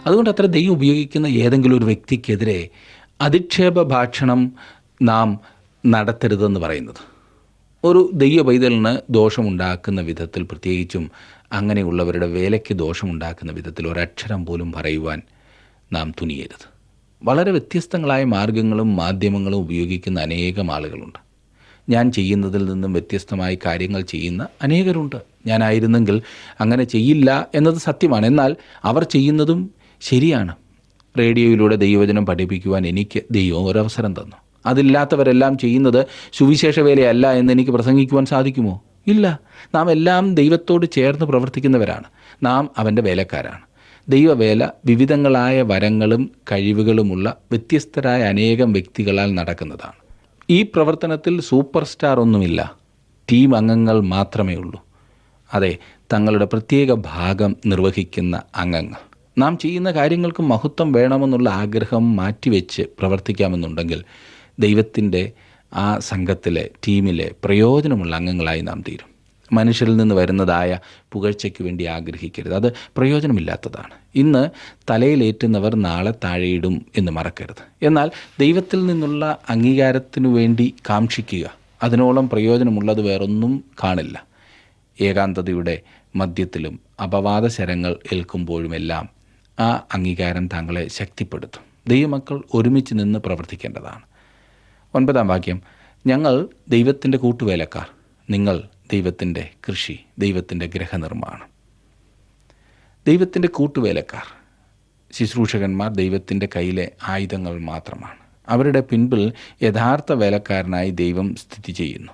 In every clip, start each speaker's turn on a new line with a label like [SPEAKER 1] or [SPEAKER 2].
[SPEAKER 1] അതുകൊണ്ട് അത്ര ദൈവം ഉപയോഗിക്കുന്ന ഏതെങ്കിലും ഒരു വ്യക്തിക്കെതിരെ അധിക്ഷേപ ഭാഷണം നാം നടത്തരുതെന്ന് പറയുന്നത്. ഒരു ദൈവ പൈതലിന് ദോഷമുണ്ടാക്കുന്ന വിധത്തിൽ, പ്രത്യേകിച്ചും അങ്ങനെയുള്ളവരുടെ വേലയ്ക്ക് ദോഷമുണ്ടാക്കുന്ന വിധത്തിൽ ഒരക്ഷരം പോലും പറയുവാൻ നാം തുനിയരുത്. വളരെ വ്യത്യസ്തങ്ങളായ മാർഗങ്ങളും മാധ്യമങ്ങളും ഉപയോഗിക്കുന്ന അനേകം ആളുകളുണ്ട്. ഞാൻ ചെയ്യുന്നതിൽ നിന്നും വ്യത്യസ്തമായി കാര്യങ്ങൾ ചെയ്യുന്ന അനേകരുണ്ട്. ഞാനായിരുന്നെങ്കിൽ അങ്ങനെ ചെയ്യില്ല എന്നത് സത്യമാണ്. എന്നാൽ അവർ ചെയ്യുന്നതും ശരിയാണ്. റേഡിയോയിലൂടെ ദൈവവചനം പഠിപ്പിക്കുവാൻ എനിക്ക് ദൈവം ഒരവസരം തന്നു. അതില്ലാത്തവരെല്ലാം ചെയ്യുന്നത് സുവിശേഷ വേലയല്ല എന്ന് എനിക്ക് പ്രസംഗിക്കുവാൻ സാധിക്കുമോ? ഇല്ല. നാം എല്ലാം ദൈവത്തോട് ചേർന്ന് പ്രവർത്തിക്കുന്നവരാണ്. നാം അവൻ്റെ വേലക്കാരാണ്. ദൈവവേല വിവിധങ്ങളായ വരങ്ങളും കഴിവുകളുമുള്ള വ്യത്യസ്തരായ അനേകം വ്യക്തികളാൽ നടക്കുന്നതാണ്. ഈ പ്രവർത്തനത്തിൽ സൂപ്പർ സ്റ്റാർ ഒന്നുമില്ല. ടീം അംഗങ്ങൾ മാത്രമേ ഉള്ളൂ. അതെ, തങ്ങളുടെ പ്രത്യേക ഭാഗം നിർവഹിക്കുന്ന അംഗങ്ങൾ. നാം ചെയ്യുന്ന കാര്യങ്ങൾക്ക് മഹത്വം വേണമെന്നുള്ള ആഗ്രഹം മാറ്റിവെച്ച് പ്രവർത്തിക്കാമെന്നുണ്ടെങ്കിൽ ദൈവത്തിൻ്റെ ആ സംഘത്തിലെ, ടീമിലെ പ്രയോജനമുള്ള അംഗങ്ങളായി നാം തീരും. മനുഷ്യരിൽ നിന്ന് വരുന്നതായ പുകഴ്ചയ്ക്ക് വേണ്ടി ആഗ്രഹിക്കരുത്. അത് പ്രയോജനമില്ലാത്തതാണ്. ഇന്ന് തലയിലേറ്റുന്നവർ നാളെ താഴെയിടും എന്ന് മറക്കരുത്. എന്നാൽ ദൈവത്തിൽ നിന്നുള്ള അംഗീകാരത്തിനു വേണ്ടി കാക്ഷിക്കുക, അതിനോളം പ്രയോജനമുള്ളത് വേറൊന്നും കാണില്ല. ഏകാന്തതയുടെ മധ്യത്തിലും അപവാദശരങ്ങൾ ഏൽക്കുമ്പോഴുമെല്ലാം ആ അംഗീകാരം താങ്കളെ ശക്തിപ്പെടുത്തും. ദൈവമക്കൾ ഒരുമിച്ച് നിന്ന് പ്രവർത്തിക്കേണ്ടതാണ്. 9-ാം വാക്യം, ഞങ്ങൾ ദൈവത്തിൻ്റെ കൂട്ടുവേലക്കാർ, നിങ്ങൾ ദൈവത്തിൻ്റെ കൃഷി, ദൈവത്തിൻ്റെ ഗൃഹനിർമ്മാണം. ദൈവത്തിൻ്റെ കൂട്ടുവേലക്കാർ, ശുശ്രൂഷകന്മാർ ദൈവത്തിൻ്റെ കയ്യിലെ ആയുധങ്ങൾ മാത്രമാണ്. അവരുടെ പിൻപിൽ യഥാർത്ഥ വേലക്കാരനായി ദൈവം സ്ഥിതി ചെയ്യുന്നു.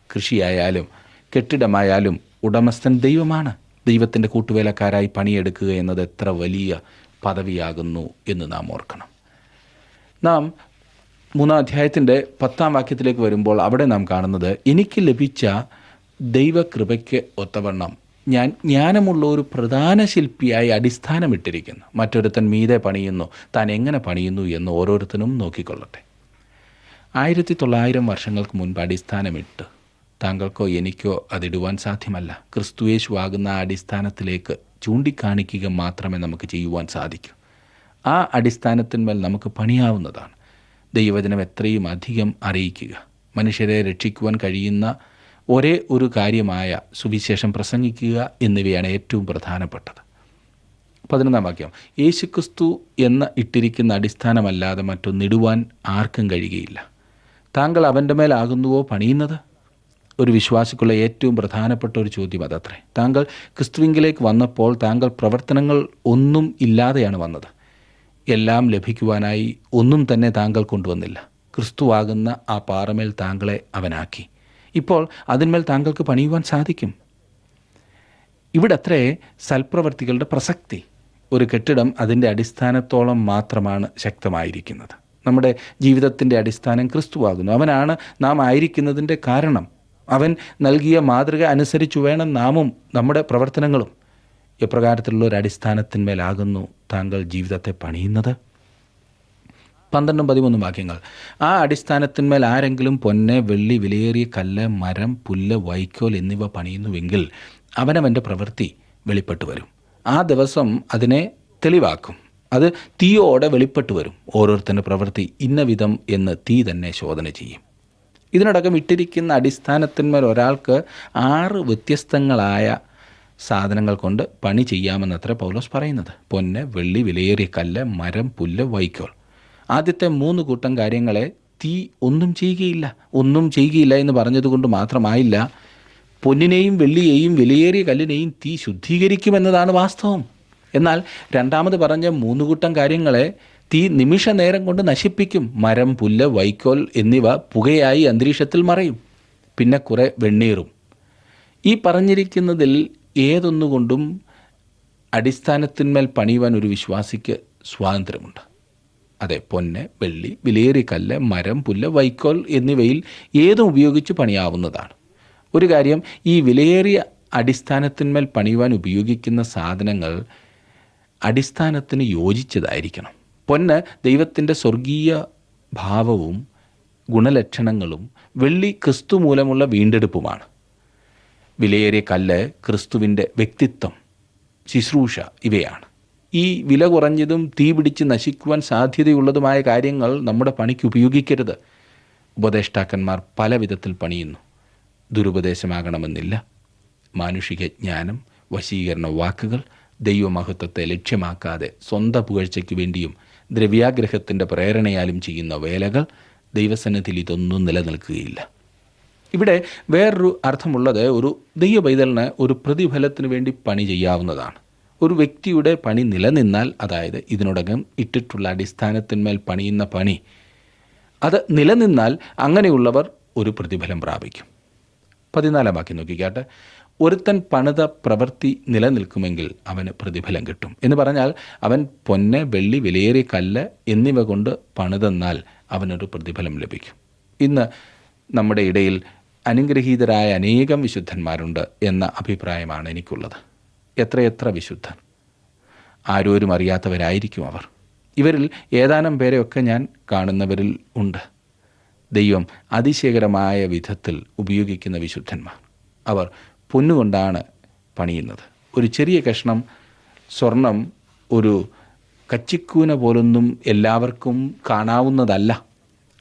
[SPEAKER 1] കൃഷിയായാലും കെട്ടിടമായാലും ഉടമസ്ഥൻ ദൈവമാണ്. ദൈവത്തിൻ്റെ കൂട്ടുവേലക്കാരായി പണിയെടുക്കുക എന്നത് എത്ര വലിയ പദവിയാകുന്നു എന്ന് നാം ഓർക്കണം. നാം 3-ാം അധ്യായത്തിൻ്റെ 10-ാം വാക്യത്തിലേക്ക് വരുമ്പോൾ അവിടെ നാം കാണുന്നത്, എനിക്ക് ലഭിച്ച ദൈവകൃപയ്ക്ക് ഒത്തവണ്ണം ഞാൻ ജ്ഞാനമുള്ള ഒരു പ്രധാന ശില്പിയായി അടിസ്ഥാനമിട്ടിരിക്കുന്നു. മറ്റൊരുത്തൻ മീതെ പണിയുന്നു, താൻ എങ്ങനെ പണിയുന്നു എന്ന് ഓരോരുത്തരും നോക്കിക്കൊള്ളട്ടെ. 1900 വർഷങ്ങൾക്ക് മുൻപ് അടിസ്ഥാനമിട്ട് താങ്കൾക്കോ എനിക്കോ അതിടുവാൻ സാധ്യമല്ല. ക്രിസ്തുയേശു ആകുന്ന ആ അടിസ്ഥാനത്തിലേക്ക് ചൂണ്ടിക്കാണിക്കുക മാത്രമേ നമുക്ക് ചെയ്യുവാൻ സാധിക്കൂ. ആ അടിസ്ഥാനത്തിന്മേൽ നമുക്ക് പണിയാവുന്നതാണ്. ദൈവവചനം എത്രയും അധികം അറിയിക്കുക, മനുഷ്യരെ രക്ഷിക്കുവാൻ കഴിയുന്ന ഒരേ ഒരു കാര്യമായ സുവിശേഷം പ്രസംഗിക്കുക എന്നിവയാണ് ഏറ്റവും പ്രധാനപ്പെട്ടത്. 11-ാം വാക്യം, യേശുക്രിസ്തു എന്ന ഇട്ടിരിക്കുന്ന അടിസ്ഥാനമല്ലാതെ മറ്റൊന്നിടുവാൻ ആർക്കും കഴിയുകയില്ല. താങ്കൾ അവൻ്റെ മേലാകുന്നുവോ പണിയുന്നത്? ഒരു വിശ്വാസിക്കുള്ള ഏറ്റവും പ്രധാനപ്പെട്ട ഒരു ചോദ്യം അതത്രേ. താങ്കൾ ക്രിസ്തുവിങ്കിലേക്ക് വന്നപ്പോൾ താങ്കൾ പ്രവർത്തനങ്ങൾ ഒന്നും ഇല്ലാതെയാണ് വന്നത്. എല്ലാം ലഭിക്കുവാനായി ഒന്നും തന്നെ താങ്കൾ കൊണ്ടുവന്നില്ല. ക്രിസ്തുവാകുന്ന ആ പാറമേൽ താങ്കളെ അവനാക്കി. ഇപ്പോൾ അതിന്മേൽ താങ്കൾക്ക് പണിയുവാൻ സാധിക്കും. ഇവിടെ അത്രേ സൽപ്രവർത്തികളുടെ പ്രസക്തി. ഒരു കെട്ടിടം അതിൻ്റെ അടിസ്ഥാനത്തോളം മാത്രമാണ് ശക്തമായിരിക്കുന്നത്. നമ്മുടെ ജീവിതത്തിൻ്റെ അടിസ്ഥാനം ക്രിസ്തുവാകുന്നു. അവനാണ് നാം ആയിരിക്കുന്നതിൻ്റെ കാരണം. അവൻ നൽകിയ മാതൃക അനുസരിച്ചു വേണം നാമും നമ്മുടെ പ്രവർത്തനങ്ങളും. എപ്രകാരത്തിലുള്ള ഒരു അടിസ്ഥാനത്തിന്മേലാകുന്നു താങ്കൾ ജീവിതത്തെ പണിയുന്നത്? 12-13 വാക്യങ്ങൾ, ആ അടിസ്ഥാനത്തിന്മേൽ ആരെങ്കിലും പൊന്ന്, വെള്ളി, വിലയേറിയ കല്ല്, മരം, പുല്ല്, വൈക്കോൽ എന്നിവ പണിയുന്നുവെങ്കിൽ അവനവൻ്റെ പ്രവൃത്തി വെളിപ്പെട്ടു വരും. ആ ദിവസം അതിനെ തെളിവാക്കും. അത് തീയോടെ വെളിപ്പെട്ടു വരും. ഓരോരുത്തരുടെ പ്രവൃത്തി ഇന്ന വിധം എന്ന് തീ തന്നെ ശോധന ചെയ്യും. ഇതിനടക്കം ഇട്ടിരിക്കുന്ന അടിസ്ഥാനത്തിന്മേൽ ഒരാൾക്ക് 6 വ്യത്യസ്തങ്ങളായ സാധനങ്ങൾ കൊണ്ട് പണി ചെയ്യാമെന്നത്ര പൗലോസ് പറയുന്നത്. പൊന്ന്, വെള്ളി, വിലയേറിയ കല്ല്, മരം, പുല്ല്, വൈക്കോൽ. ആദ്യത്തെ 3 കൂട്ടം കാര്യങ്ങളെ തീ ഒന്നും ചെയ്യുകയില്ല എന്ന് പറഞ്ഞതുകൊണ്ട് മാത്രമായില്ല. പൊന്നിനെയും വെള്ളിയെയും വിലയേറിയ കല്ലിനെയും തീ ശുദ്ധീകരിക്കുമെന്നതാണ് വാസ്തവം. എന്നാൽ രണ്ടാമത് പറഞ്ഞ 3 കൂട്ടം കാര്യങ്ങളെ തീ നിമിഷ നേരം കൊണ്ട് നശിപ്പിക്കും. മരം, പുല്ല്, വൈക്കോൽ എന്നിവ പുകയായി അന്തരീക്ഷത്തിൽ മറയും. പിന്നെ കുറെ വെണ്ണീറും. ഈ പറഞ്ഞിരിക്കുന്നതിൽ ഏതൊന്നുകൊണ്ടും അടിസ്ഥാനത്തിന്മേൽ പണിയുവാൻ ഒരു വിശ്വാസിക്ക് സ്വാതന്ത്ര്യമുണ്ട്. അതെ, പൊന്ന്, വെള്ളി, വിലയേറിയ കല്ല്, മരം, പുല്ല്, വൈക്കോൽ എന്നിവയിൽ ഏതും ഉപയോഗിച്ച് പണിയാവുന്നതാണ്. ഒരു കാര്യം, ഈ വിലയേറിയ അടിസ്ഥാനത്തിന്മേൽ പണിയുവാൻ ഉപയോഗിക്കുന്ന സാധനങ്ങൾ അടിസ്ഥാനത്തിന് യോജിച്ചതായിരിക്കണം. പൊന്ന് ദൈവത്തിൻ്റെ സ്വർഗീയ ഭാവവും ഗുണലക്ഷണങ്ങളും, വെള്ളി ക്രിസ്തു മൂലമുള്ള വീണ്ടെടുപ്പുമാണ്. വിലയേറിയ കല്ല് ക്രിസ്തുവിൻ്റെ വ്യക്തിത്വം, ശുശ്രൂഷ ഇവയാണ്. ഈ വില കുറഞ്ഞതും തീ പിടിച്ച് നശിക്കുവാൻ സാധ്യതയുള്ളതുമായ കാര്യങ്ങൾ നമ്മുടെ പണിക്ക് ഉപയോഗിക്കരുത്. ഉപദേഷ്ടാക്കന്മാർ പല വിധത്തിൽ പണിയുന്നു. ദുരുപദേശമാകണമെന്നില്ല. മാനുഷിക ജ്ഞാനം, വശീകരണ വാക്കുകൾ, ദൈവമഹത്വത്തെ ലക്ഷ്യമാക്കാതെ സ്വന്തം പുകഴ്ചയ്ക്ക് വേണ്ടിയും ദ്രവ്യാഗ്രഹത്തിൻ്റെ പ്രേരണയാലും ചെയ്യുന്ന വേലകൾ, ദൈവസന്നിധിയിൽ ഇതൊന്നും നിലനിൽക്കുകയില്ല. ഇവിടെ വേറൊരു അർത്ഥമുള്ളത്, ഒരു ദൈവ പൈതലിന് ഒരു പ്രതിഫലത്തിന് വേണ്ടി പണി ചെയ്യാവുന്നതാണ്. ഒരു വ്യക്തിയുടെ പണി നിലനിന്നാൽ, അതായത് ഇതിനോടകം ഇട്ടിട്ടുള്ള അടിസ്ഥാനത്തിന്മേൽ പണിയുന്ന പണി അത് നിലനിന്നാൽ അങ്ങനെയുള്ളവർ ഒരു പ്രതിഫലം പ്രാപിക്കും. 14 വാക്യം നോക്കിക്കാട്ടെ. ഒരുത്തൻ പണിത പ്രവൃത്തി നിലനിൽക്കുമെങ്കിൽ അവന് പ്രതിഫലം കിട്ടും എന്ന് പറഞ്ഞാൽ, അവൻ പൊന്ന്, വെള്ളി, വിലയേറിയ കല്ല് എന്നിവ കൊണ്ട് പണിതെന്നാൽ അവനൊരു പ്രതിഫലം ലഭിക്കും. ഇന്ന് നമ്മുടെ ഇടയിൽ അനുഗ്രഹീതരായ അനേകം വിശുദ്ധന്മാരുണ്ട് എന്ന അഭിപ്രായമാണ് എനിക്കുള്ളത്. എത്രയെത്ര വിശുദ്ധർ! ആരോരും അറിയാത്തവരായിരിക്കും അവർ. ഇവരിൽ ഏതാനും പേരെയൊക്കെ ഞാൻ കാണുന്നവരിൽ ഉണ്ട്. ദൈവം അതിശയകരമായ വിധത്തിൽ ഉപയോഗിക്കുന്ന വിശുദ്ധന്മാർ. അവർ പൊന്നുകൊണ്ടാണ് പണിയുന്നത്. ഒരു ചെറിയ കഷ്ണം സ്വർണം ഒരു കച്ചിക്കൂന പോലൊന്നും എല്ലാവർക്കും കാണാവുന്നതല്ല.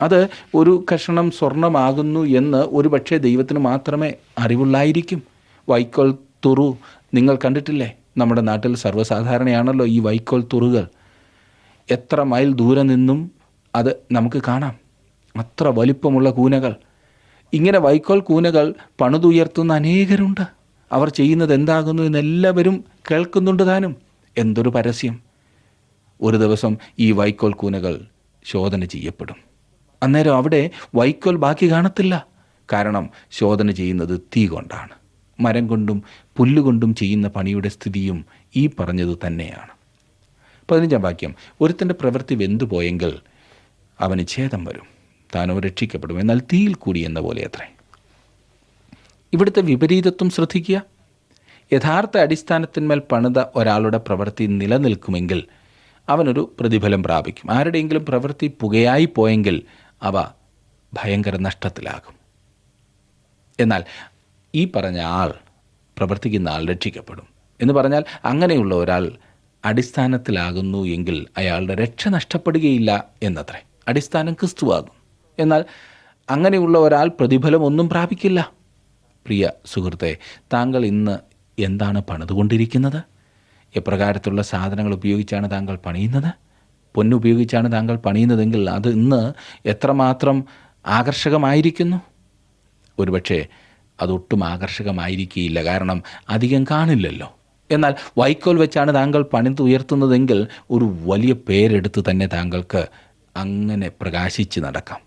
[SPEAKER 1] അത് ഒരു കഷണം സ്വർണമാകുന്നു എന്ന് ഒരു പക്ഷേ ദൈവത്തിന് മാത്രമേ അറിവുള്ളായിരിക്കും. വൈക്കോൽ തുറു നിങ്ങൾ കണ്ടിട്ടില്ലേ? നമ്മുടെ നാട്ടിൽ സർവ്വസാധാരണയാണല്ലോ ഈ വൈക്കോൽ തുറുകൾ. എത്ര മൈൽ ദൂരെ നിന്നും അത് നമുക്ക് കാണാം. അത്ര വലിപ്പമുള്ള കൂനകൾ. ഇങ്ങനെ വൈക്കോൽ കൂനകൾ പണിതുയർത്തുന്ന അനേകരുണ്ട്. അവർ ചെയ്യുന്നത് എന്താകുന്നു എന്നെല്ലാവരും കേൾക്കുന്നുണ്ട് താനും. എന്തൊരു പരസ്യം! ഒരു ദിവസം ഈ വൈക്കോൽ കൂനകൾ ശോധന ചെയ്യപ്പെടും. അന്നേരം അവിടെ വൈക്കോൽ ബാക്കി കാണത്തില്ല. കാരണം ശോധന ചെയ്യുന്നത് തീ കൊണ്ടാണ്. മരം കൊണ്ടും പുല്ലുകൊണ്ടും ചെയ്യുന്ന പണിയുടെ സ്ഥിതിയും ഈ പറഞ്ഞത് തന്നെയാണ്. 15 വാക്യം. ഒരുത്തൻ്റെ പ്രവൃത്തി വെന്തുപോയെങ്കിൽ അവന് ഛേദം വരും, താനോ രക്ഷിക്കപ്പെടും, എന്നാൽ തീയിൽ കൂടി എന്ന പോലെ അത്രേ. ഇവിടുത്തെ വിപരീതത്വം ശ്രദ്ധിക്കുക. യഥാർത്ഥ അടിസ്ഥാനത്തിന്മേൽ പണിത ഒരാളുടെ പ്രവൃത്തി നിലനിൽക്കുമെങ്കിൽ അവനൊരു പ്രതിഫലം പ്രാപിക്കും. ആരുടെയെങ്കിലും പ്രവൃത്തി പുകയായി പോയെങ്കിൽ അവ ഭയങ്കര നഷ്ടത്തിലാകും. എന്നാൽ ഈ പറഞ്ഞ ആൾ, പ്രവർത്തിക്കുന്ന ആൾ രക്ഷിക്കപ്പെടും എന്ന് പറഞ്ഞാൽ, അങ്ങനെയുള്ള ഒരാൾ അടിസ്ഥാനത്തിലാകുന്നു എങ്കിൽ അയാളുടെ രക്ഷ നഷ്ടപ്പെടുകയില്ല എന്നത്രേ. അടിസ്ഥാനം ക്രിസ്തുവാകും. എന്നാൽ അങ്ങനെയുള്ള ഒരാൾ പ്രതിഫലം ഒന്നും പ്രാപിക്കില്ല. പ്രിയ സുഹൃത്തെ, താങ്കൾ ഇന്ന് എന്താണ് പണിതുകൊണ്ടിരിക്കുന്നത്? എപ്രകാരത്തിലുള്ള സാധനങ്ങൾ ഉപയോഗിച്ചാണ് താങ്കൾ പണിയുന്നത്? പൊന്നുപയോഗിച്ചാണ് താങ്കൾ പണിയുന്നതെങ്കിൽ അത് ഇന്ന് എത്രമാത്രം ആകർഷകമായിരിക്കുന്നു? ഒരുപക്ഷെ അതൊട്ടും ആകർഷകമായിരിക്കുകയില്ല. കാരണം അധികം കാണില്ലല്ലോ. എന്നാൽ വൈക്കോൽ വെച്ചാണ് താങ്കൾ പണിതുയർത്തുന്നതെങ്കിൽ ഒരു വലിയ പേരെടുത്ത് തന്നെ താങ്കൾക്ക് അങ്ങനെ പ്രകാശിച്ച് നടക്കാം.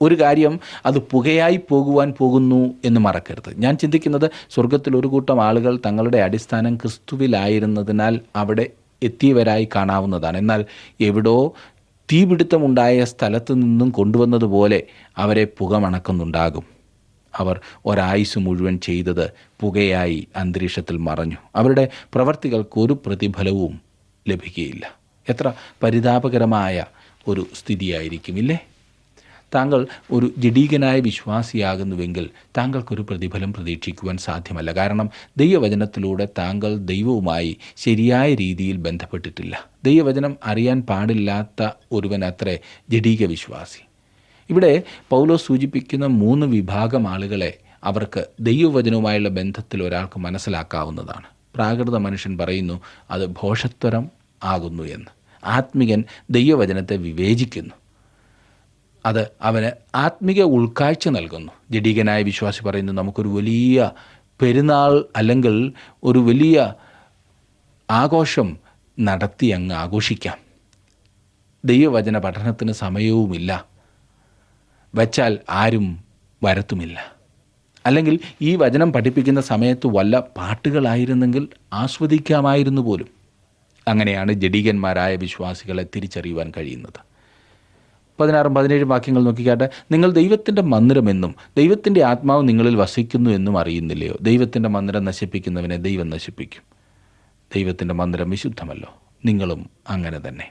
[SPEAKER 1] ഒരു കാര്യം, അത് പുകയായി പോകുവാൻ പോകുന്നു എന്ന് മറക്കരുത്. ഞാൻ ചിന്തിക്കുന്നത്, സ്വർഗത്തിൽ ഒരു കൂട്ടം ആളുകൾ തങ്ങളുടെ അടിസ്ഥാനം ക്രിസ്തുവിലായിരുന്നതിനാൽ അവിടെ എത്തിയവരായി കാണാവുന്നതാണ്. എന്നാൽ എവിടോ തീപിടുത്തമുണ്ടായ സ്ഥലത്ത് നിന്നും കൊണ്ടുവന്നതുപോലെ അവരെ പുക മണക്കുന്നുണ്ടാകും. അവർ ഒരായുസ് മുഴുവൻ ചെയ്തത് പുകയായി അന്തരീക്ഷത്തിൽ മറഞ്ഞു. അവരുടെ പ്രവർത്തികൾക്ക് ഒരു പ്രതിഫലവും ലഭിക്കുകയില്ല. എത്ര പരിതാപകരമായ ഒരു സ്ഥിതിയായിരിക്കും, ഇല്ലേ? താങ്കൾ ഒരു ജഡീകനായ വിശ്വാസിയാകുന്നുവെങ്കിൽ താങ്കൾക്കൊരു പ്രതിഫലം പ്രതീക്ഷിക്കുവാൻ സാധ്യമല്ല. കാരണം ദൈവവചനത്തിലൂടെ താങ്കൾ ദൈവവുമായി ശരിയായ രീതിയിൽ ബന്ധപ്പെട്ടിട്ടില്ല. ദൈവവചനം അറിയാൻ പാടില്ലാത്ത ഒരുവൻ അത്രേ ജഡീക വിശ്വാസി. ഇവിടെ പൗലോസ് സൂചിപ്പിക്കുന്ന 3 വിഭാഗം ആളുകളെ അവർക്ക് ദൈവവചനവുമായുള്ള ബന്ധത്തിൽ ഒരാൾക്ക് മനസ്സിലാക്കാവുന്നതാണ്. പ്രാകൃത മനുഷ്യൻ പറയുന്നു അത് ഭോഷത്വരം ആകുന്നു എന്ന്. ആത്മികൻ ദൈവവചനത്തെ വിവേചിക്കുന്നു. അത് അവന് ആത്മിക ഉൾക്കാഴ്ച നൽകുന്നു. ജഡീകനായ വിശ്വാസി പറയുന്നു നമുക്കൊരു വലിയ പെരുന്നാൾ അല്ലെങ്കിൽ ഒരു വലിയ ആഘോഷം നടത്തി അങ്ങ് ആഘോഷിക്കാം. ദൈവവചന പഠനത്തിന് സമയവുമില്ല, വച്ചാൽ ആരും വരത്തുമില്ല. അല്ലെങ്കിൽ ഈ വചനം പഠിപ്പിക്കുന്ന സമയത്ത് വല്ല പാട്ടുകളായിരുന്നെങ്കിൽ ആസ്വദിക്കാമായിരുന്നു പോലും. അങ്ങനെയാണ് ജഡീകന്മാരായ വിശ്വാസികളെ തിരിച്ചറിയുവാൻ കഴിയുന്നത്. 16-17 വാക്യങ്ങൾ നോക്കിക്കാട്ടെ. നിങ്ങൾ ദൈവത്തിൻ്റെ മന്ദിരമെന്നും ദൈവത്തിൻ്റെ ആത്മാവ് നിങ്ങളിൽ വസിക്കുന്നു എന്നും അറിയുന്നില്ലയോ? ദൈവത്തിൻ്റെ മന്ദിരം നശിപ്പിക്കുന്നവനെ ദൈവം നശിപ്പിക്കും. ദൈവത്തിൻ്റെ മന്ദിരം വിശുദ്ധമല്ലോ, നിങ്ങളും അങ്ങനെ തന്നെ.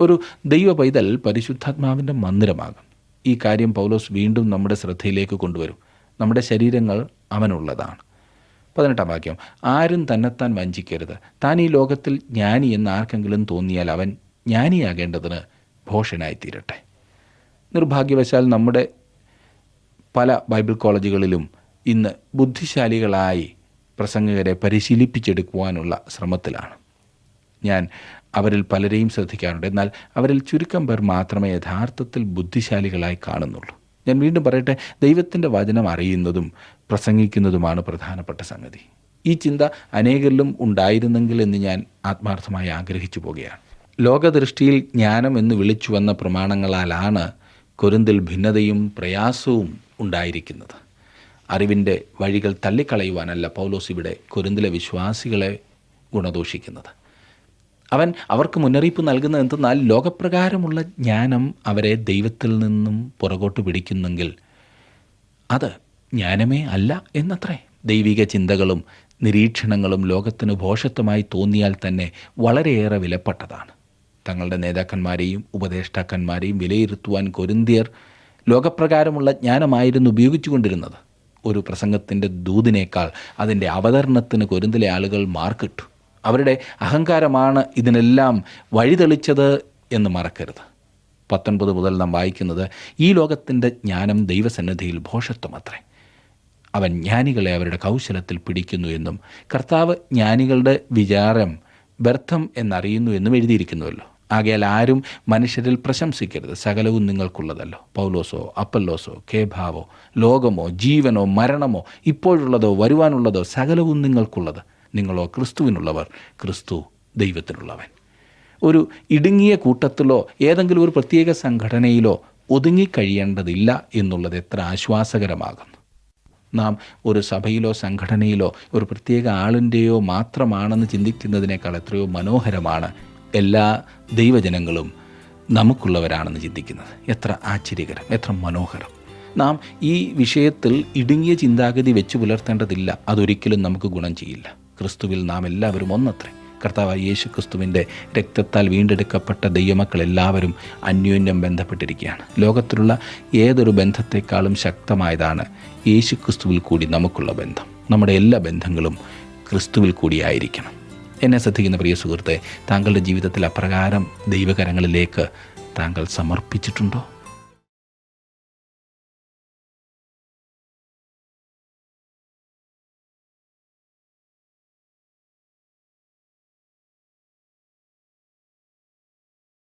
[SPEAKER 1] ഒരു ദൈവ പൈതൽ പരിശുദ്ധാത്മാവിൻ്റെ മന്ദിരമാകും. ഈ കാര്യം പൗലോസ് വീണ്ടും നമ്മുടെ ശ്രദ്ധയിലേക്ക് കൊണ്ടുവരും. നമ്മുടെ ശരീരങ്ങൾ അവനുള്ളതാണ്. 18-ാം വാക്യം, ആരും തന്നെത്താൻ വഞ്ചിക്കരുത്. താൻ ഈ ലോകത്തിൽ ജ്ഞാനി എന്ന് ആർക്കെങ്കിലും തോന്നിയാൽ അവൻ ജ്ഞാനിയാകേണ്ടതിന് ഭോഷനായിത്തീരട്ടെ. നിർഭാഗ്യവശാൽ നമ്മുടെ പല ബൈബിൾ കോളേജുകളിലും ഇന്ന് ബുദ്ധിശാലികളായി പ്രസംഗകരെ പരിശീലിപ്പിച്ചെടുക്കുവാനുള്ള ശ്രമത്തിലാണ്. ഞാൻ അവരിൽ പലരെയും ശ്രദ്ധിക്കാറുണ്ട്. എന്നാൽ അവരിൽ ചുരുക്കം പേർ മാത്രമേ യഥാർത്ഥത്തിൽ ബുദ്ധിശാലികളായി കാണുന്നുള്ളൂ. ഞാൻ വീണ്ടും പറയട്ടെ, ദൈവത്തിൻ്റെ വചനം അറിയുന്നതും പ്രസംഗിക്കുന്നതുമാണ് പ്രധാനപ്പെട്ട സംഗതി. ഈ ചിന്ത അനേകരിലും ഉണ്ടായിരുന്നെങ്കിൽ എന്ന് ഞാൻ ആത്മാർത്ഥമായി ആഗ്രഹിച്ചു പോകുകയാണ്. ലോകദൃഷ്ടിയിൽ ജ്ഞാനം എന്ന് വിളിച്ചു വന്ന പ്രമാണങ്ങളാലാണ് കൊരിന്തിൽ ഭിന്നതയും പ്രയാസവും ഉണ്ടായിരിക്കുന്നത്. അറിവിൻ്റെ വഴികൾ തള്ളിക്കളയുവാനല്ല പൗലോസ് ഇവിടെ കൊരിന്തിലെ വിശ്വാസികളെ ഗുണദോഷിക്കുന്നത്. അവൻ അവർക്ക് മുന്നറിയിപ്പ് നൽകുന്നത് എന്തെന്നാൽ ലോകപ്രകാരമുള്ള ജ്ഞാനം അവരെ ദൈവത്തിൽ നിന്നും പുറകോട്ട് പിടിക്കുന്നെങ്കിൽ അത് ജ്ഞാനമേ അല്ല എന്നത്രേ. ദൈവിക ചിന്തകളും നിരീക്ഷണങ്ങളും ലോകത്തിന് ഭോഷത്വമായി തോന്നിയാൽ തന്നെ വളരെയേറെ വിലപ്പെട്ടതാണ്. തങ്ങളുടെ നേതാക്കന്മാരെയും ഉപദേഷ്ടാക്കന്മാരെയും വിലയിരുത്തുവാൻ കൊരിന്ത്യർ ലോകപ്രകാരമുള്ള ജ്ഞാനമായിരുന്നു ഉപയോഗിച്ചുകൊണ്ടിരുന്നത്. ഒരു പ്രസംഗത്തിൻ്റെ ദൂതിനേക്കാൾ അതിൻ്റെ അവതരണത്തിന് കൊരിന്തിലെ ആളുകൾ മാർക്കിട്ടു. അവരുടെ അഹങ്കാരമാണ് ഇതിനെല്ലാം വഴിതെളിച്ചത് എന്ന് മറക്കരുത്. 19 മുതൽ നാം വായിക്കുന്നത്, ഈ ലോകത്തിൻ്റെ ജ്ഞാനം ദൈവസന്നിധിയിൽ ഭോഷത്വമത്രേ. അവൻ ജ്ഞാനികളെ അവരുടെ കൗശലത്തിൽ പിടിക്കുന്നു എന്നും കർത്താവ് ജ്ഞാനികളുടെ വിചാരം വ്യർത്ഥം എന്നറിയുന്നു എന്നും എഴുതിയിരിക്കുന്നുവല്ലോ. ആകയാൽ ആരും മനുഷ്യരിൽ പ്രശംസിക്കരുത്. സകലവും നിങ്ങൾക്കുള്ളതല്ലോ. പൗലോസോ അപ്പല്ലോസോ കേഭാവോ ലോകമോ ജീവനോ മരണമോ ഇപ്പോഴുള്ളതോ വരുവാനുള്ളതോ സകലവും നിങ്ങൾക്കുള്ളത്. നിങ്ങളോ ക്രിസ്തുവിനുള്ളവർ, ക്രിസ്തു ദൈവത്തിനുള്ളവൻ. ഒരു ഇടുങ്ങിയ കൂട്ടത്തിലോ ഏതെങ്കിലും ഒരു പ്രത്യേക സംഘടനയിലോ ഒതുങ്ങിക്കഴിയേണ്ടതില്ല എന്നുള്ളത് എത്ര ആശ്വാസകരമാകുന്നു. നാം ഒരു സഭയിലോ സംഘടനയിലോ ഒരു പ്രത്യേക ആളിൻ്റെയോ മാത്രമാണെന്ന് ചിന്തിക്കുന്നതിനേക്കാൾ എത്രയോ മനോഹരമാണ് എല്ലാ ദൈവജനങ്ങളും നമുക്കുള്ളവരാണെന്ന് ചിന്തിക്കുന്നത്. എത്ര ആശ്ചര്യകരം, എത്ര മനോഹരം. നാം ഈ വിഷയത്തിൽ ഇടുങ്ങിയ ചിന്താഗതി വെച്ച് പുലർത്തേണ്ടതില്ല. അതൊരിക്കലും നമുക്ക് ഗുണം ചെയ്യില്ല. ക്രിസ്തുവിൽ നാം എല്ലാവരും ഒന്നത്രേ. കർത്താവായ യേശു ക്രിസ്തുവിൻ്റെ രക്തത്താൽ വീണ്ടെടുക്കപ്പെട്ട ദൈവമക്കൾ എല്ലാവരും അന്യോന്യം ബന്ധപ്പെട്ടിരിക്കുകയാണ്. ലോകത്തിലുള്ള ഏതൊരു ബന്ധത്തെക്കാളും ശക്തമായതാണ് യേശു ക്രിസ്തുവിൽ കൂടി നമുക്കുള്ള ബന്ധം. നമ്മുടെ എല്ലാ ബന്ധങ്ങളും ക്രിസ്തുവിൽ കൂടിയായിരിക്കണം. എന്നെ ശ്രദ്ധിക്കുന്ന പ്രിയ സുഹൃത്തെ, താങ്കളുടെ ജീവിതത്തിൽ അപ്രകാരം ദൈവകരങ്ങളിലേക്ക് താങ്കൾ സമർപ്പിച്ചിട്ടുണ്ടോ?